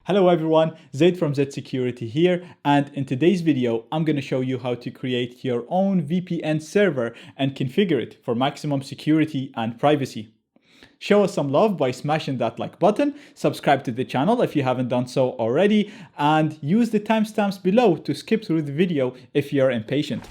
Hello everyone, Zaid from Z Security here, and in today's video, I'm going to show you how to create your own VPN server and configure it for maximum security and privacy. Show us some love by smashing that like button, subscribe to the channel if you haven't done so already, and use the timestamps below to skip through the video if you're impatient.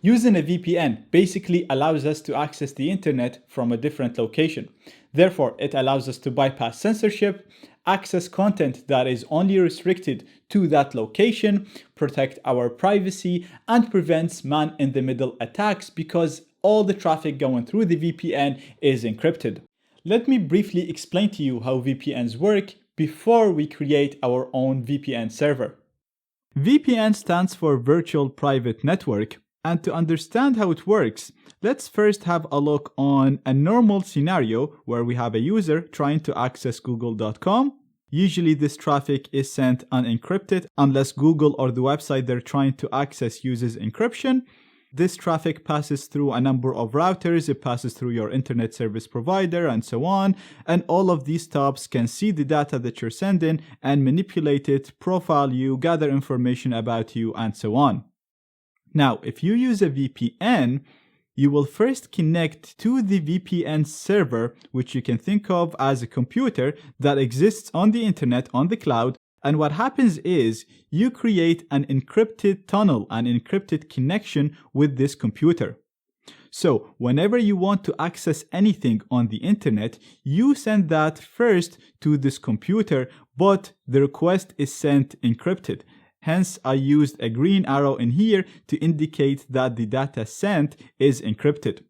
Using a VPN basically allows us to access the internet from a different location. Therefore, it allows us to bypass censorship, access content that is only restricted to that location, protect our privacy, and prevents man-in-the-middle attacks because all the traffic going through the VPN is encrypted. Let me briefly explain to you how VPNs work before we create our own VPN server. VPN stands for Virtual Private Network. And to understand how it works, let's first have a look on a normal scenario where we have a user trying to access google.com. Usually this traffic is sent unencrypted unless Google or the website they're trying to access uses encryption. This traffic passes through a number of routers, it passes through your internet service provider and so on, and all of these stops can see the data that you're sending and manipulate it, profile you, gather information about you, and so on. Now, if you use a VPN, you will first connect to the VPN server, which you can think of as a computer that exists on the internet, on the cloud. And what happens is you create an encrypted tunnel, an encrypted connection with this computer. So whenever you want to access anything on the internet, you send that first to this computer, but the request is sent encrypted. Hence, I used a green arrow in here to indicate that the data sent is encrypted.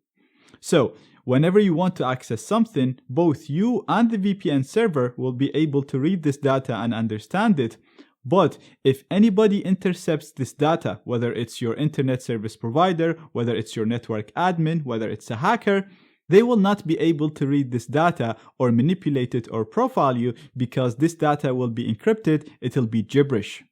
So, whenever you want to access something, both you and the VPN server will be able to read this data and understand it. But if anybody intercepts this data, whether it's your internet service provider, whether it's your network admin, whether it's a hacker, they will not be able to read this data or manipulate it or profile you because this data will be encrypted, it'll be gibberish.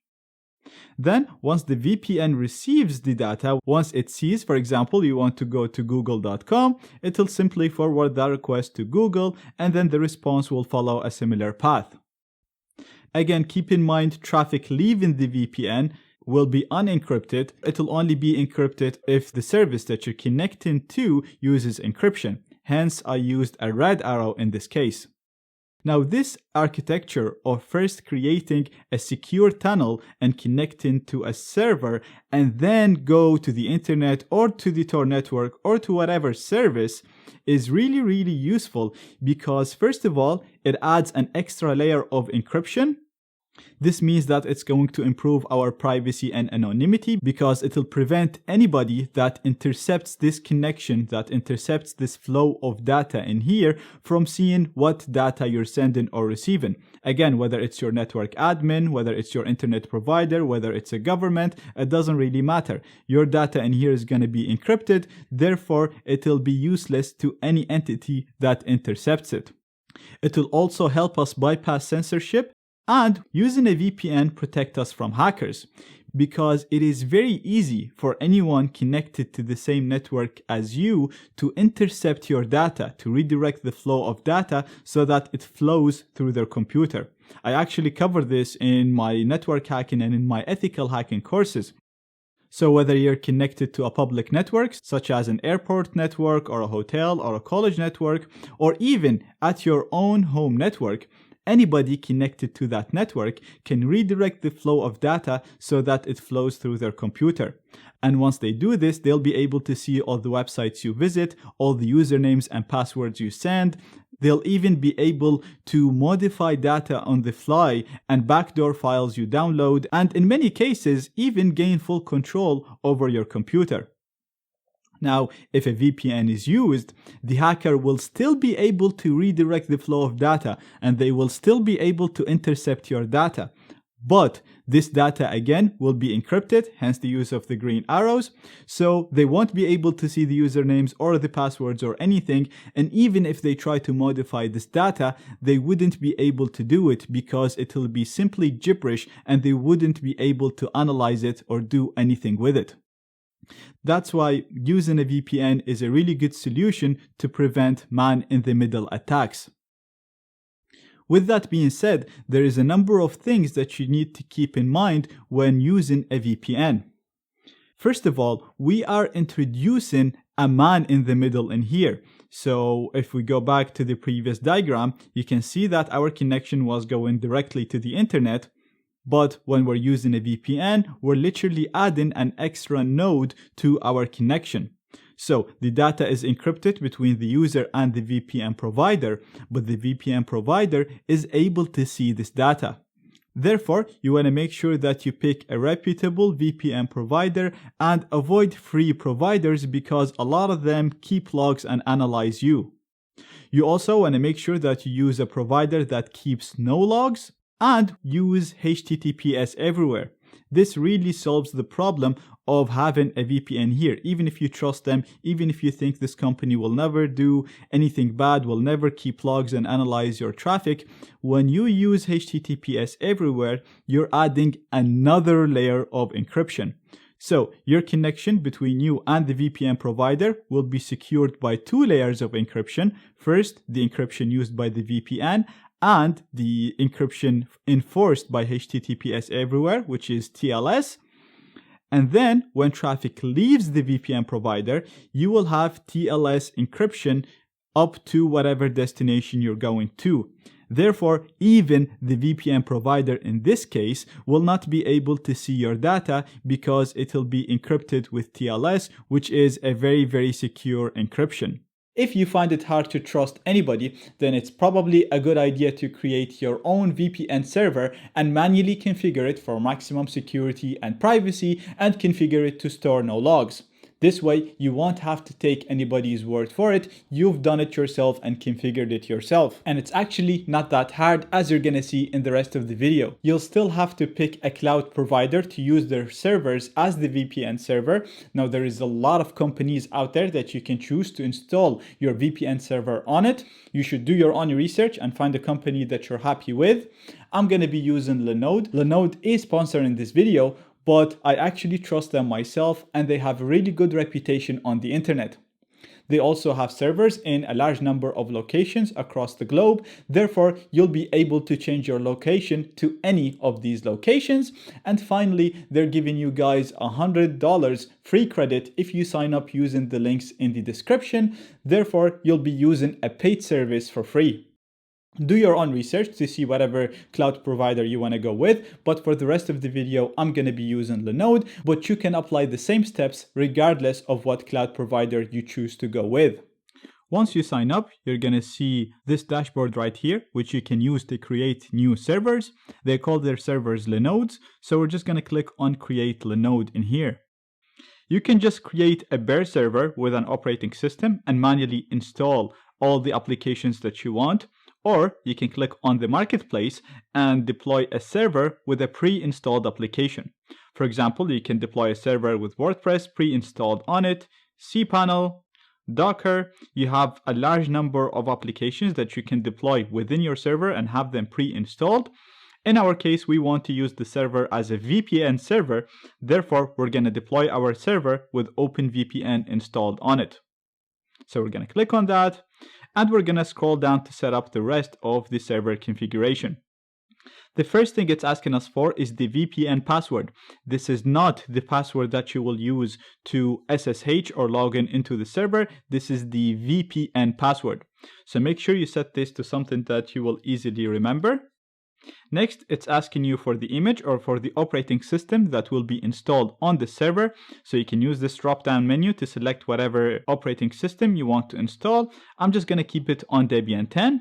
Then, once the VPN receives the data, once it sees, for example, you want to go to google.com, it'll simply forward that request to Google, and then the response will follow a similar path. Again, keep in mind, traffic leaving the VPN will be unencrypted. It'll only be encrypted if the service that you're connecting to uses encryption. Hence, I used a red arrow in this case. Now, this architecture of first creating a secure tunnel and connecting to a server and then go to the internet or to the Tor network or to whatever service is really useful because first of all, it adds an extra layer of encryption. This means that it's going to improve our privacy and anonymity because it'll prevent anybody that intercepts this connection, that intercepts this flow of data in here from seeing what data you're sending or receiving. Again, whether it's your network admin, whether it's your internet provider, whether it's a government, it doesn't really matter. Your data in here is going to be encrypted, therefore it'll be useless to any entity that intercepts it. It'll also help us bypass censorship and using a VPN protect us from hackers because it is very easy for anyone connected to the same network as you to intercept your data, to redirect the flow of data so that it flows through their computer. I actually cover this in my network hacking and in my ethical hacking courses. So whether you're connected to a public network, such as an airport network or a hotel or a college network, or even at your own home network, anybody connected to that network can redirect the flow of data so that it flows through their computer. And once they do this, they'll be able to see all the websites you visit, all the usernames and passwords you send. They'll even be able to modify data on the fly and backdoor files you download, and in many cases, even gain full control over your computer. Now, if a VPN is used, the hacker will still be able to redirect the flow of data and they will still be able to intercept your data. But this data again will be encrypted, hence the use of the green arrows. So they won't be able to see the usernames or the passwords or anything. And even if they try to modify this data, they wouldn't be able to do it because it will be simply gibberish and they wouldn't be able to analyze it or do anything with it. That's why using a VPN is a really good solution to prevent man-in-the-middle attacks. With that being said, there is a number of things that you need to keep in mind when using a VPN. First of all, we are introducing a man in the middle in here. So if we go back to the previous diagram, you can see that our connection was going directly to the internet. But when we're using a VPN, we're literally adding an extra node to our connection. So the data is encrypted between the user and the VPN provider, but the VPN provider is able to see this data. Therefore, you want to make sure that you pick a reputable VPN provider and avoid free providers because a lot of them keep logs and analyze you. You also want to make sure that you use a provider that keeps no logs and use HTTPS everywhere. This really solves the problem of having a VPN here. Even if you trust them, even if you think this company will never do anything bad, will never keep logs and analyze your traffic, when you use HTTPS everywhere, you're adding another layer of encryption. So your connection between you and the VPN provider will be secured by two layers of encryption. First, the encryption used by the VPN, and the encryption enforced by HTTPS everywhere, which is TLS. And then when traffic leaves the VPN provider, you will have TLS encryption up to whatever destination you're going to. Therefore, even the VPN provider in this case will not be able to see your data because it will be encrypted with TLS, which is a very, very secure encryption. If you find it hard to trust anybody, then it's probably a good idea to create your own VPN server and manually configure it for maximum security and privacy and configure it to store no logs. This way, you won't have to take anybody's word for it. You've done it yourself and configured it yourself. And it's actually not that hard, as you're gonna see in the rest of the video. You'll still have to pick a cloud provider to use their servers as the VPN server. Now, there is a lot of companies out there that you can choose to install your VPN server on it. You should do your own research and find a company that you're happy with. I'm gonna be using Linode. Linode is sponsoring this video, but I actually trust them myself and they have a really good reputation on the internet. They also have servers in a large number of locations across the globe. Therefore, you'll be able to change your location to any of these locations. And finally, they're giving you guys $100 free credit if you sign up using the links in the description. Therefore, you'll be using a paid service for free. Do your own research to see whatever cloud provider you want to go with, but for the rest of the video, I'm going to be using Linode, but you can apply the same steps regardless of what cloud provider you choose to go with. Once you sign up, you're going to see this dashboard right here, which you can use to create new servers. They call their servers Linodes, so we're just going to click on Create Linode in here. You can just create a bare server with an operating system and manually install all the applications that you want. Or you can click on the marketplace and deploy a server with a pre-installed application. For example, you can deploy a server with WordPress pre-installed on it, cPanel, Docker. You have a large number of applications that you can deploy within your server and have them pre-installed. In our case, we want to use the server as a VPN server. Therefore, we're going to deploy our server with OpenVPN installed on it. So we're going to click on that. And we're going to scroll down to set up the rest of the server configuration. The first thing it's asking us for is the VPN password. This is not the password that you will use to SSH or log into the server. This is the VPN password. So make sure you set this to something that you will easily remember. Next, it's asking you for the image or for the operating system that will be installed on the server. So you can use this drop-down menu to select whatever operating system you want to install. I'm just going to keep it on Debian 10.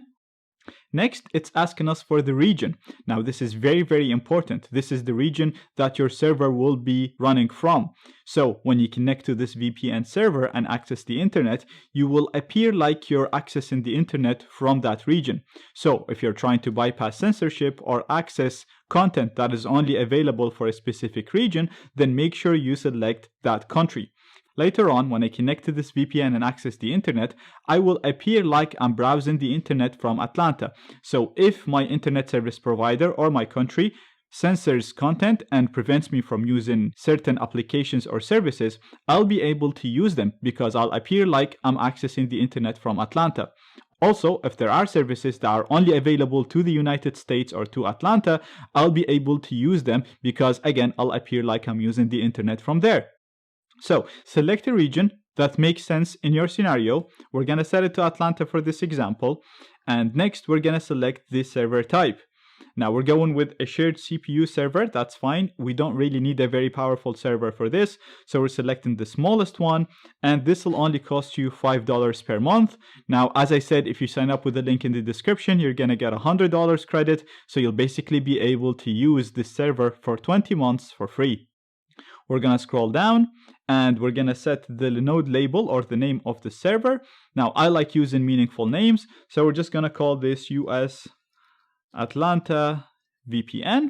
Next, it's asking us for the region. Now, this is very, very important. This is the region that your server will be running from. So when you connect to this VPN server and access the internet, you will appear like you're accessing the internet from that region. So if you're trying to bypass censorship or access content that is only available for a specific region, then make sure you select that country. Later on, when I connect to this VPN and access the internet, I will appear like I'm browsing the internet from Atlanta. So if my internet service provider or my country censors content and prevents me from using certain applications or services, I'll be able to use them because I'll appear like I'm accessing the internet from Atlanta. Also, if there are services that are only available to the United States or to Atlanta, I'll be able to use them because, again, I'll appear like I'm using the internet from there. So select a region that makes sense in your scenario. We're going to set it to Atlanta for this example. And next, we're going to select the server type. Now we're going with a shared CPU server. That's fine. We don't really need a very powerful server for this. So we're selecting the smallest one, and this will only cost you $5 per month. Now, as I said, if you sign up with the link in the description, you're going to get $100 credit. So you'll basically be able to use this server for 20 months for free. We're going to scroll down and we're going to set the Linode label or the name of the server. Now, I like using meaningful names. So we're just going to call this US Atlanta VPN.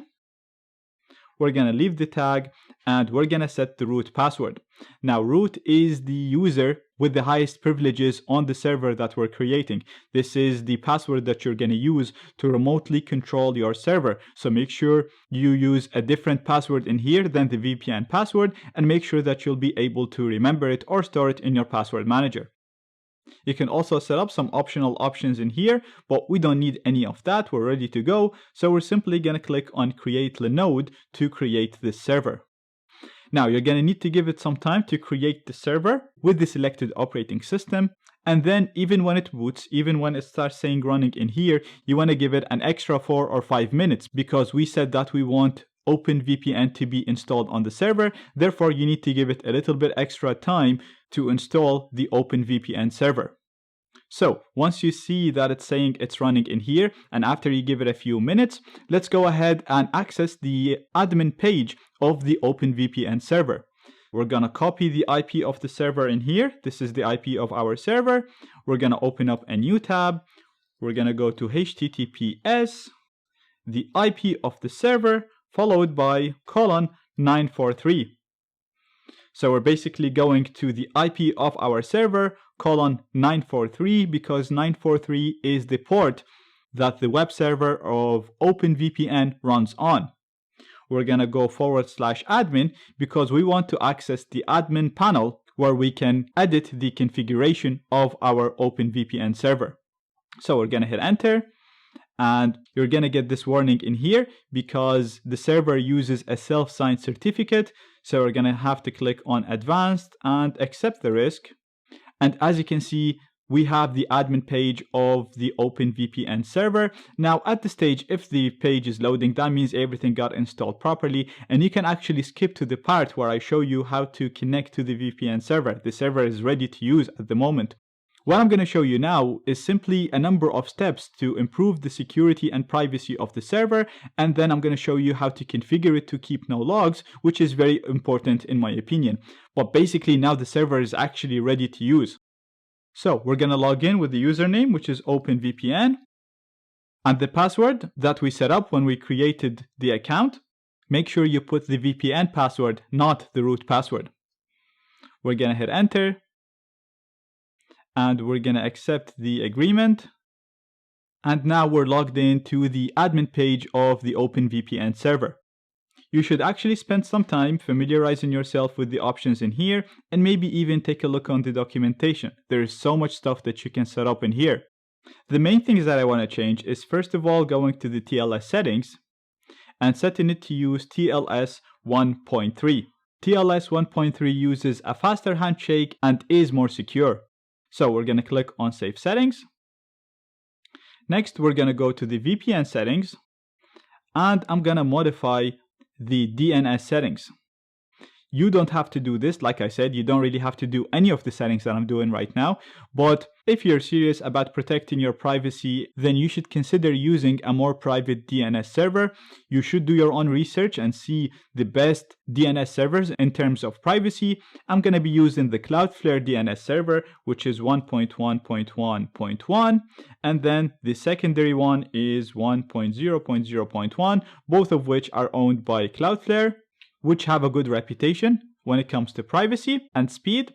We're going to leave the tag and we're going to set the root password. Now, root is the user with the highest privileges on the server that we're creating. This is the password that you're going to use to remotely control your server. So make sure you use a different password in here than the VPN password, and make sure that you'll be able to remember it or store it in your password manager. You can also set up some optional options in here, but we don't need any of that. We're ready to go. So we're simply going to click on Create Linode to create this server. Now you're going to need to give it some time to create the server with the selected operating system. And then even when it boots, even when it starts saying running in here, you want to give it an extra 4 or 5 minutes because we said that we want OpenVPN to be installed on the server. Therefore, you need to give it a little bit extra time to install the OpenVPN server. So once you see that it's saying it's running in here, and after you give it a few minutes, let's go ahead and access the admin page of the OpenVPN server. We're going to copy the IP of the server in here. This is the IP of our server. We're going to open up a new tab. We're going to go to HTTPS, the IP of the server, followed by :943. So we're basically going to the IP of our server, :943, because 943 is the port that the web server of OpenVPN runs on. We're going to go /admin because we want to access the admin panel where we can edit the configuration of our OpenVPN server. So we're going to hit enter. And you're going to get this warning in here because the server uses a self-signed certificate. So we're going to have to click on advanced and accept the risk. And as you can see, we have the admin page of the OpenVPN server. Now at this stage, if the page is loading, that means everything got installed properly. And you can actually skip to the part where I show you how to connect to the VPN server. The server is ready to use at the moment. What I'm going to show you now is simply a number of steps to improve the security and privacy of the server, and then I'm going to show you how to configure it to keep no logs, which is very important in my opinion. But basically now the server is actually ready to use. So we're going to log in with the username, which is OpenVPN, and the password that we set up when we created the account. Make sure you put the VPN password, not the root password. We're going to hit enter. And we're going to accept the agreement. And now we're logged into the admin page of the OpenVPN server. You should actually spend some time familiarizing yourself with the options in here and maybe even take a look on the documentation. There is so much stuff that you can set up in here. The main things that I want to change is first of all going to the TLS settings and setting it to use TLS 1.3. TLS 1.3 uses a faster handshake and is more secure. So we're going to click on Save Settings. Next, we're going to go to the VPN settings, and I'm going to modify the DNS settings. You don't have to do this. Like I said, you don't really have to do any of the settings that I'm doing right now. But if you're serious about protecting your privacy, then you should consider using a more private DNS server. You should do your own research and see the best DNS servers in terms of privacy. I'm going to be using the Cloudflare DNS server, which is 1.1.1.1. And then the secondary one is 1.0.0.1, both of which are owned by Cloudflare, which have a good reputation when it comes to privacy and speed.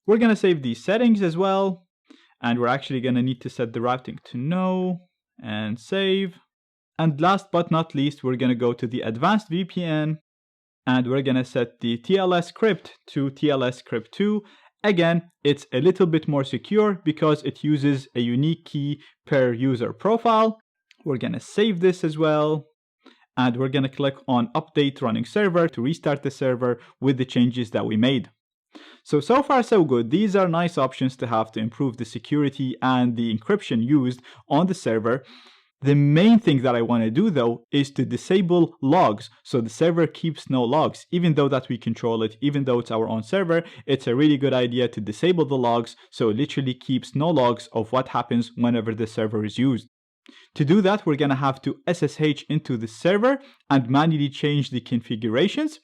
We're going to save these settings as well. And we're actually going to need to set the routing to no and save. And last but not least, we're going to go to the advanced VPN and we're going to set the TLS script to TLS script 2. Again, it's a little bit more secure because it uses a unique key per user profile. We're going to save this as well. And we're going to click on update running server to restart the server with the changes that we made. So far so good. These are nice options to have to improve the security and the encryption used on the server. The main thing that I want to do though is to disable logs, so the server keeps no logs. Even though that we control it, even though it's our own server, it's a really good idea to disable the logs so it literally keeps no logs of what happens whenever the server is used. To do that, we're going to have to SSH into the server and manually change the configurations.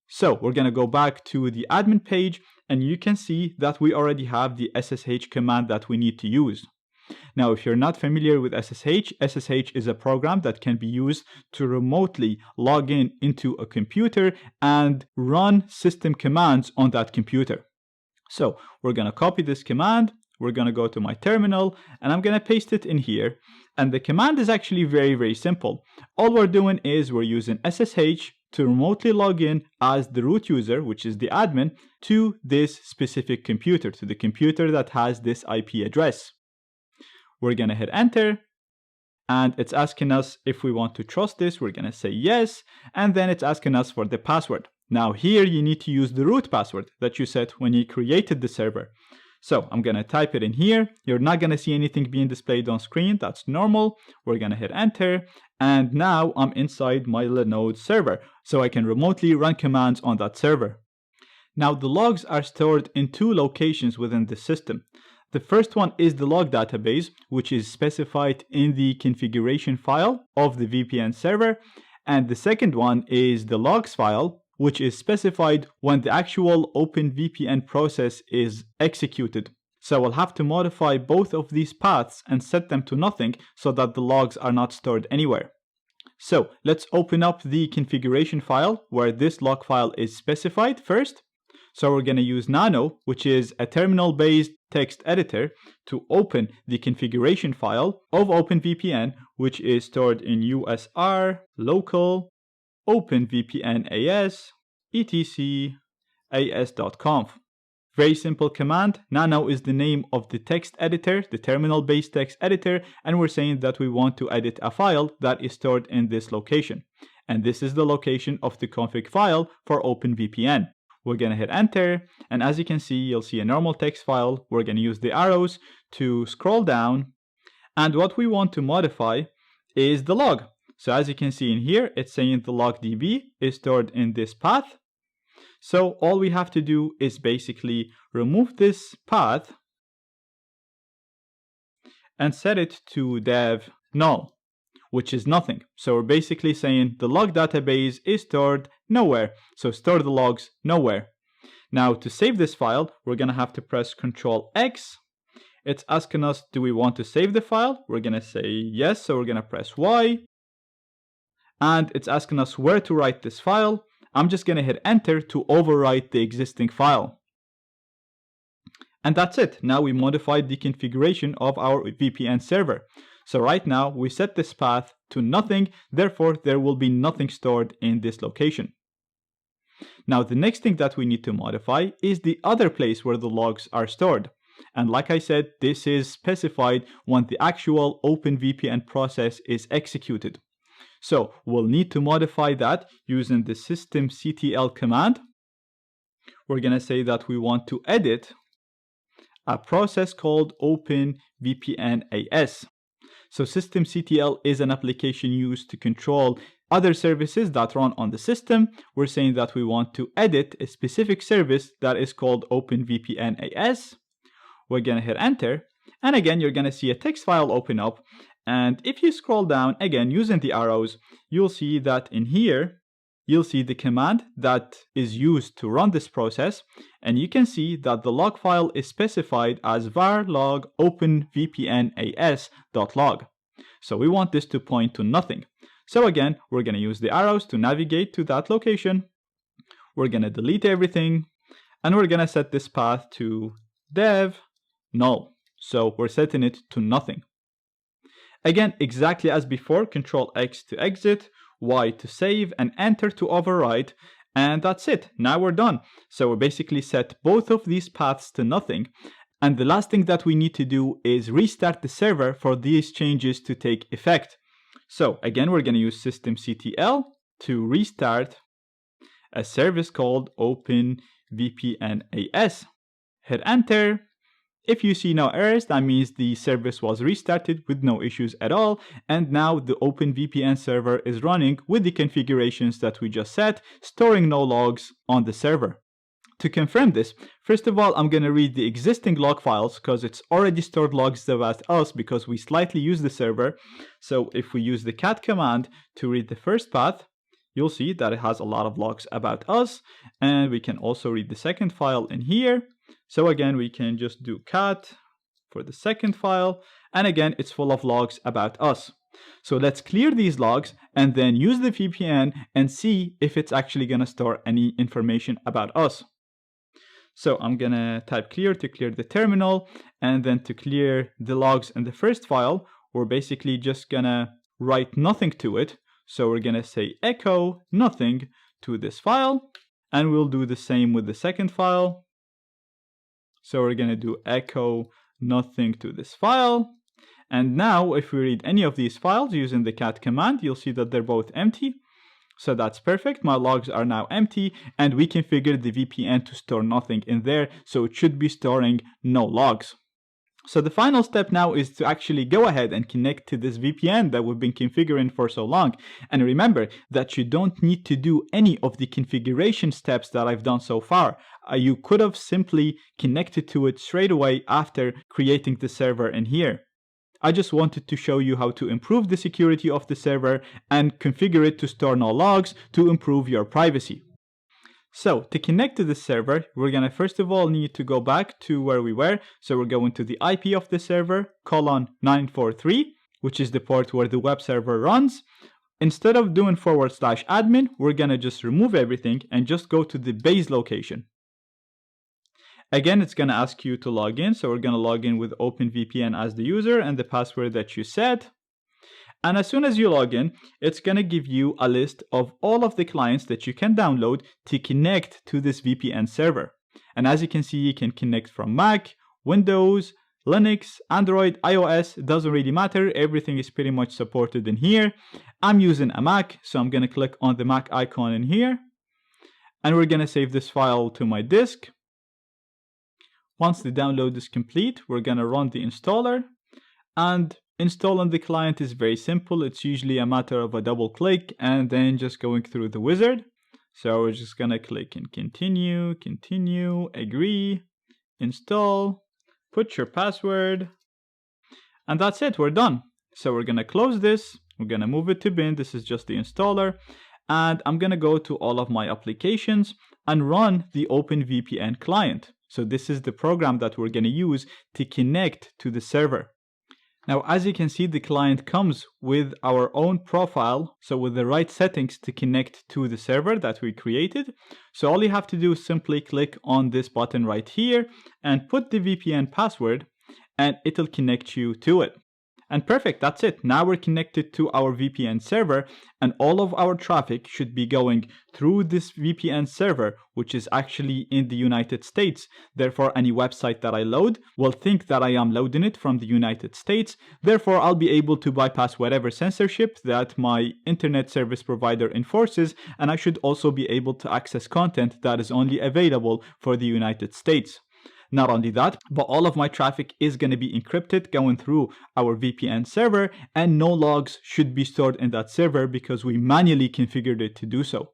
So we're going to go back to the admin page and you can see that we already have the SSH command that we need to use. Now, if you're not familiar with SSH is a program that can be used to remotely log into a computer and run system commands on that computer. So we're going to copy this command. We're going to go to my terminal and I'm going to paste it in here. And the command is actually very, very simple. All we're doing is we're using SSH to remotely log in as the root user, which is the admin, to this specific computer, to the computer that has this IP address. We're going to hit enter and it's asking us if we want to trust this. We're going to say yes. And then it's asking us for the password. Now here you need to use the root password that you set when you created the server. So I'm going to type it in here. You're not going to see anything being displayed on screen. That's normal. We're going to hit enter. And now I'm inside my Linode server. So I can remotely run commands on that server. Now the logs are stored in two locations within the system. The first one is the log database, which is specified in the configuration file of the VPN server. And the second one is the logs file, which is specified when the actual OpenVPN process is executed. So we'll have to modify both of these paths and set them to nothing so that the logs are not stored anywhere. So let's open up the configuration file where this log file is specified first. So we're going to use Nano, which is a terminal-based text editor, to open the configuration file of OpenVPN, which is stored in usr local openvpn as etc as.conf. Very simple command. Nano is the name of the text editor, the terminal-based text editor, and we're saying that we want to edit a file that is stored in this location. And this is the location of the config file for OpenVPN. We're going to hit enter, and as you can see, you'll see a normal text file. We're going to use the arrows to scroll down, and what we want to modify is the log. So as you can see in here, it's saying the log DB is stored in this path. So all we have to do is basically remove this path and set it to dev null, which is nothing. So we're basically saying the log database is stored nowhere. So store the logs nowhere. Now to save this file, we're going to have to press Ctrl X. It's asking us, do we want to save the file? We're going to say yes. So we're going to press Y. And it's asking us where to write this file. I'm just going to hit enter to overwrite the existing file. And that's it. Now we modified the configuration of our VPN server. So right now we set this path to nothing, therefore there will be nothing stored in this location. Now the next thing that we need to modify is the other place where the logs are stored. And like I said, this is specified when the actual OpenVPN process is executed. So we'll need to modify that using the systemctl command. We're going to say that we want to edit a process called OpenVPN as. So systemctl is an application used to control other services that run on the system. We're saying that we want to edit a specific service that is called OpenVPN as. We're going to hit enter. And again, you're going to see a text file open up. And if you scroll down again using the arrows, you'll see that in here, you'll see the command that is used to run this process. And you can see that the log file is specified as var log openvpn as.log. So we want this to point to nothing. So again, we're going to use the arrows to navigate to that location. We're going to delete everything. And we're going to set this path to dev null. So we're setting it to nothing. Again, exactly as before, Control X to exit, Y to save, and Enter to override. And that's it. Now we're done. So we basically set both of these paths to nothing. And the last thing that we need to do is restart the server for these changes to take effect. So again, we're going to use systemctl to restart a service called OpenVPNAS. Hit enter. If you see no errors, that means the service was restarted with no issues at all, and now the OpenVPN server is running with the configurations that we just set, storing no logs on the server. To confirm this, first of all, I'm going to read the existing log files because it's already stored logs about us because we slightly use the server. So if we use the cat command to read the first path, you'll see that it has a lot of logs about us, and we can also read the second file in here. So again, we can just do cat for the second file, and again, it's full of logs about us. So let's clear these logs and then use the VPN and see if it's actually going to store any information about us. So I'm going to type clear to clear the terminal, and then to clear the logs in the first file, we're basically just going to write nothing to it. So we're going to say echo nothing to this file, and we'll do the same with the second file. So we're going to do echo nothing to this file. And now if we read any of these files using the cat command, you'll see that they're both empty. So that's perfect. My logs are now empty, and we configured the VPN to store nothing in there. So it should be storing no logs. So the final step now is to actually go ahead and connect to this VPN that we've been configuring for so long. And remember that you don't need to do any of the configuration steps that I've done so far. You could have simply connected to it straight away after creating the server in here. I just wanted to show you how to improve the security of the server and configure it to store no logs to improve your privacy. So to connect to the server, we're going to first of all need to go back to where we were. So we're going to the IP of the server, :943, which is the port where the web server runs. Instead of doing /admin, we're going to just remove everything and just go to the base location. Again, it's going to ask you to log in. So we're going to log in with OpenVPN as the user and the password that you set. And as soon as you log in, it's going to give you a list of all of the clients that you can download to connect to this VPN server. And as you can see, you can connect from Mac, Windows, Linux, Android, iOS. It doesn't really matter. Everything is pretty much supported in here. I'm using a Mac, so I'm going to click on the Mac icon in here. And we're going to save this file to my disk. Once the download is complete, we're going to run the installer. And installing the client is very simple. It's usually a matter of a double click and then just going through the wizard. So we're just going to click and continue, agree, install, put your password, and that's it. We're done. So we're going to close this. We're going to move it to bin. This is just the installer. And I'm going to go to all of my applications and run the OpenVPN client. So this is the program that we're going to use to connect to the server. Now, as you can see, the client comes with our own profile, so with the right settings to connect to the server that we created. So all you have to do is simply click on this button right here and put the VPN password, and it'll connect you to it. And perfect, that's it. Now we're connected to our VPN server, and all of our traffic should be going through this VPN server, which is actually in the United States. Therefore, any website that I load will think that I am loading it from the United States. Therefore, I'll be able to bypass whatever censorship that my internet service provider enforces, and I should also be able to access content that is only available for the United States. Not only that, but all of my traffic is going to be encrypted going through our VPN server, and no logs should be stored in that server because we manually configured it to do so.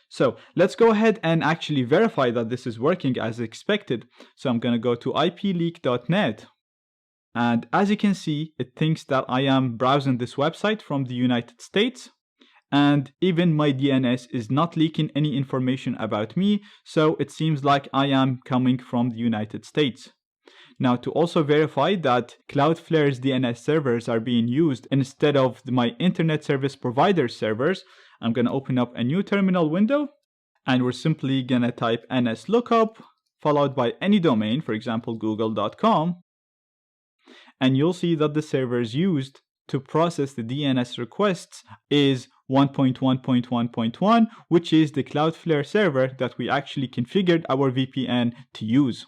So let's go ahead and actually verify that this is working as expected. So I'm going to go to ipleak.net. And as you can see, it thinks that I am browsing this website from the United States. And even my DNS is not leaking any information about me, so it seems like I am coming from the United States. Now, to also verify that Cloudflare's DNS servers are being used instead of my internet service provider servers, I'm going to open up a new terminal window, and we're simply going to type nslookup, followed by any domain, for example, google.com, and you'll see that the servers used to process the DNS requests is 1.1.1.1, which is the Cloudflare server that we actually configured our VPN to use.